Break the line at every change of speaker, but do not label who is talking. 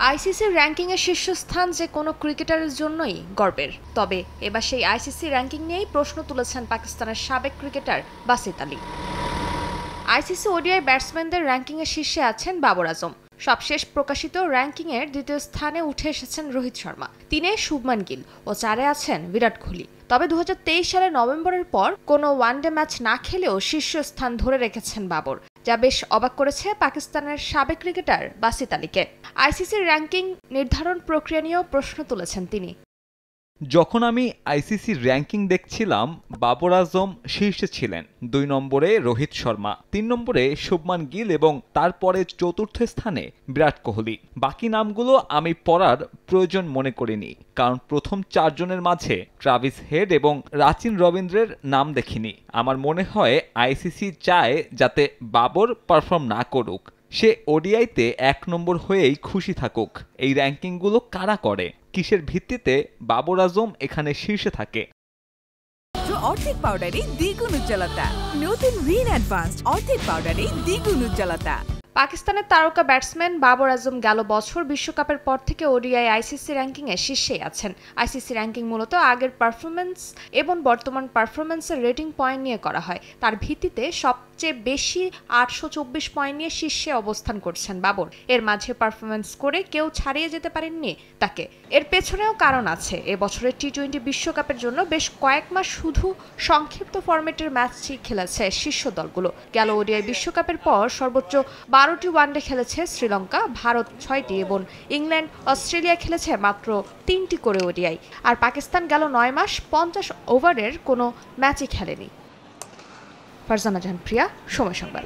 আইসিসির র্যাঙ্কিংয়ে শীর্ষস্থান যে কোনো ক্রিকেটারের জন্যই গর্বের। তবে এবার সেই আইসিসি র্যাঙ্কিং নিয়েই প্রশ্ন তুলেছেন পাকিস্তানের সাবেক ক্রিকেটার বাসিত আলী। আইসিসি ওডিআই ব্যাটসম্যানদের র্যাঙ্কিংয়ে শীর্ষে আছেন বাবর আজম। সবশেষ প্রকাশিত র্যাঙ্কিংয়ের দ্বিতীয় স্থানে উঠে এসেছেন রোহিত শর্মা, 3-এ শুভমান গিল ও 4-এ আছেন বিরাট কোহলি। তবে 2023 সালের নভেম্বরের পর কোনো ওয়ানডে ম্যাচ না খেলেও শীর্ষস্থান ধরে রেখেছেন বাবর, যা বেশ অবাক করেছে পাকিস্তানের সাবেক ক্রিকেটার বাসিত আলীকে। আইসিসির র্যাঙ্কিং নির্ধারণ প্রক্রিয়া নিয়েও প্রশ্ন তুলেছেন তিনি।
যখন আমি আইসিসির র্যাঙ্কিং দেখছিলাম, বাবর আজম শীর্ষে ছিলেন, 2 নম্বরে রোহিত শর্মা, 3 নম্বরে শুভমান গিল এবং তারপরে চতুর্থ স্থানে বিরাট কোহলি। বাকি নামগুলো আমি পড়ার প্রয়োজন মনে করিনি, কারণ প্রথম 4 জনের মাঝে ট্রাভিস হেড এবং রাচিন রবীন্দ্রের নাম দেখিনি। আমার মনে হয় আইসিসি চায় যাতে বাবর পারফর্ম না করুক, সে ওডিআইতে 1 নম্বর হয়েই খুশি থাকুক। এই র্যাঙ্কিংগুলো কারা করে, কিসের ভিত্তিতে বাবর আজম এখানে শীর্ষে থাকে?
অর্ধেক পাউডারে দ্বিগুণ উজ্জ্বলতা, নতুন রিন অ্যাডভান্সড অর্ধেক পাউডারে দ্বিগুণ উজ্জ্বলতা।
পাকিস্তানের তারকা ব্যাটসম্যান বাবর আজম গেল বছর বিশ্বকাপের পর থেকে ওডিআই আইসিসি র্যাঙ্কিংয়ে শীর্ষেই আছেন। আইসিসি র্যাঙ্কিং মূলত আগের পারফরমেন্স এবং বর্তমান পারফরমেন্সের রেটিং পয়েন্ট নিয়ে করা হয়। তার ভিত্তিতে সবচেয়ে বেশি 824 পয়েন্ট নিয়ে শীর্ষে অবস্থান করছেন বাবর। এর মাঝে পারফরমেন্স করে কেউ ছাড়িয়ে যেতে পারেননি তাকে। এর পেছনেও কারণ আছে। এবছরের টি-20 বিশ্বকাপের জন্য বেশ কয়েক মাস শুধু সংক্ষিপ্ত ফরম্যাটের ম্যাচই খেলেছে শীর্ষ দলগুলো। গেল ওডিআই বিশ্বকাপের পর সর্বোচ্চ 12টি ওয়ানডে খেলেছে শ্রীলঙ্কা, ভারত 6টি এবং ইংল্যান্ড অস্ট্রেলিয়া খেলেছে মাত্র 3টি করে ওডিআই। আর পাকিস্তান গেল 9 মাস 50 ওভারের কোনো ম্যাচই খেলেনি। ফারজানা জাহান প্রিয়া, সময় সংবাদ।